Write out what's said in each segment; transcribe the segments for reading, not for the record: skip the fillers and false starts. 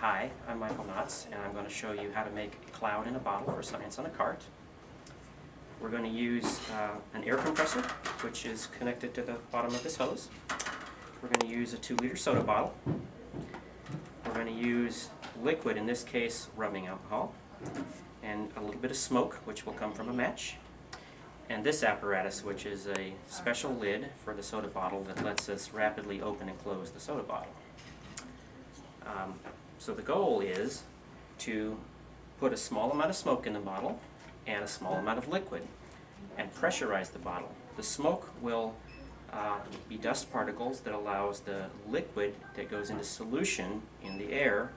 Hi, I'm Michael Knotts, and I'm going to show you how to make a cloud in a bottle for Science on a Cart. We're going to use an air compressor, which is connected to the bottom of this hose. We're going to use a 2-liter soda bottle. We're going to use liquid, in this case rubbing alcohol, and a little bit of smoke, which will come from a match. And this apparatus, which is a special lid for the soda bottle that lets us rapidly open and close the soda bottle. So the goal is to put a small amount of smoke in the bottle and a small amount of liquid and pressurize the bottle. The smoke will be dust particles that allows the liquid that goes into solution in the air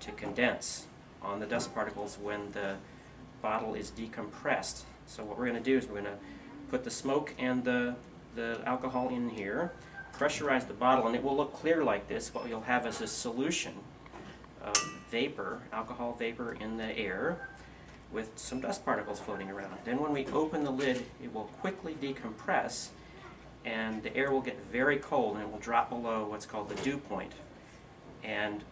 to condense on the dust particles when the bottle is decompressed. So what we're going to do is we're going to put the smoke and the alcohol in here, pressurize the bottle, and it will look clear like this. What you'll have is a solution of vapor, alcohol vapor in the air with some dust particles floating around. Then when we open the lid, it will quickly decompress and the air will get very cold and it will drop below what's called the dew point. And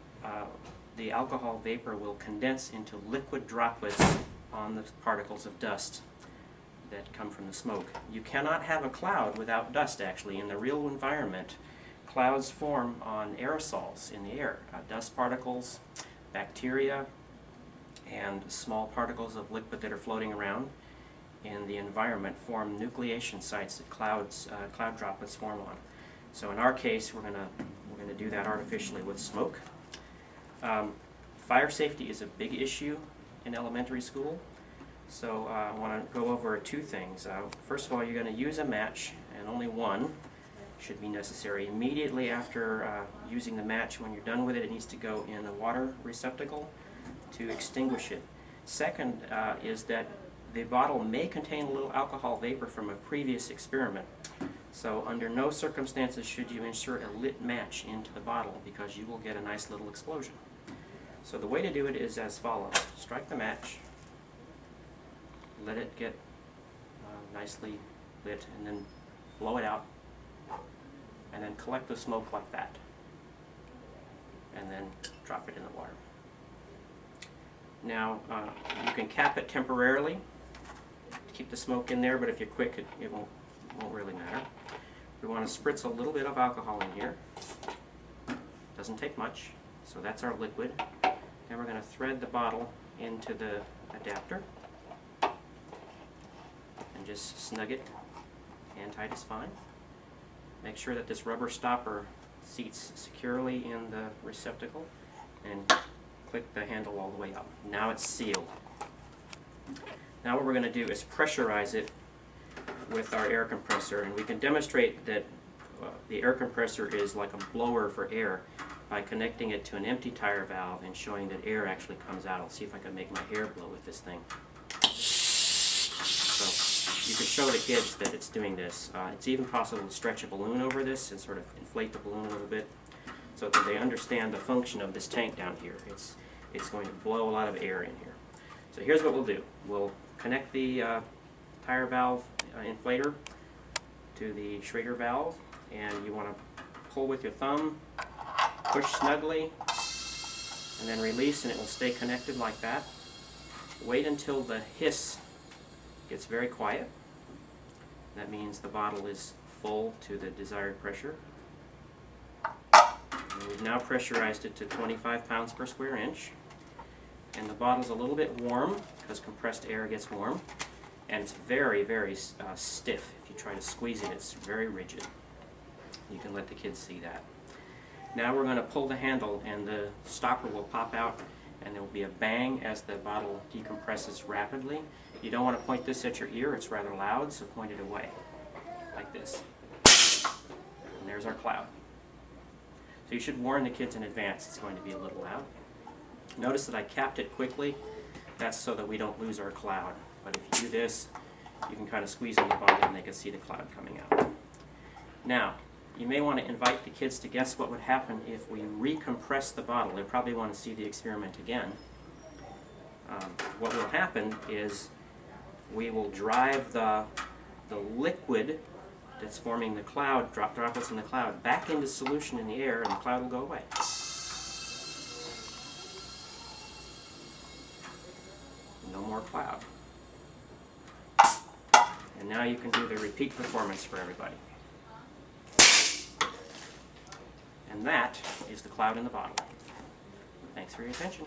the alcohol vapor will condense into liquid droplets on the particles of dust that come from the smoke. You cannot have a cloud without dust, actually. In the real environment, clouds form on aerosols in the air. Dust particles, bacteria, and small particles of liquid that are floating around in the environment form nucleation sites that cloud droplets form on. So in our case, we're gonna do that artificially with smoke. Fire safety is a big issue in elementary school. So I want to go over 2 things. First of all, you're going to use a match, and only one should be necessary. Immediately after using the match, when you're done with it, it needs to go in a water receptacle to extinguish it. Second is that the bottle may contain a little alcohol vapor from a previous experiment. So under no circumstances should you insert a lit match into the bottle, because you will get a nice little explosion. So the way to do it is as follows. Strike the match, let it get nicely lit, and then blow it out, and then collect the smoke like that, and then drop it in the water. Now you can cap it temporarily to keep the smoke in there, but if you're quick it won't really matter. We want to spritz a little bit of alcohol in here. Doesn't take much. So that's our liquid. And we're going to thread the bottle into the adapter and just snug it. Hand tight is fine. Make sure that this rubber stopper seats securely in the receptacle, and click the handle all the way up. Now it's sealed. Now what we're going to do is pressurize it with our air compressor, and we can demonstrate that the air compressor is like a blower for air by connecting it to an empty tire valve and showing that air actually comes out. I'll see if I can make my hair blow with this thing. So you can show the kids that it's doing this. It's even possible to stretch a balloon over this and sort of inflate the balloon a little bit so that they understand the function of this tank down here. It's going to blow a lot of air in here. So here's what we'll do. We'll connect the tire valve inflator to the Schrader valve, and you want to pull with your thumb, push snugly, and then release, and it will stay connected like that. Wait until the hiss gets very quiet. That means the bottle is full to the desired pressure. And we've now pressurized it to 25 pounds per square inch. And the bottle's a little bit warm because compressed air gets warm. And it's very, very stiff. If you try to squeeze it, it's very rigid. You can let the kids see that. Now we're going to pull the handle, and the stopper will pop out, and there will be a bang as the bottle decompresses rapidly. You don't want to point this at your ear, it's rather loud, so point it away, like this. And there's our cloud. So you should warn the kids in advance it's going to be a little loud. Notice that I capped it quickly. That's so that we don't lose our cloud. But if you do this, you can kind of squeeze in the bottle and they can see the cloud coming out. Now, you may want to invite the kids to guess what would happen if we recompress the bottle. They'll probably want to see the experiment again. What will happen is we will drive the liquid that's forming the cloud, droplets in the cloud, back into solution in the air, and the cloud will go away. more cloud. And now you can do the repeat performance for everybody. And that is the cloud in the bottle. Thanks for your attention.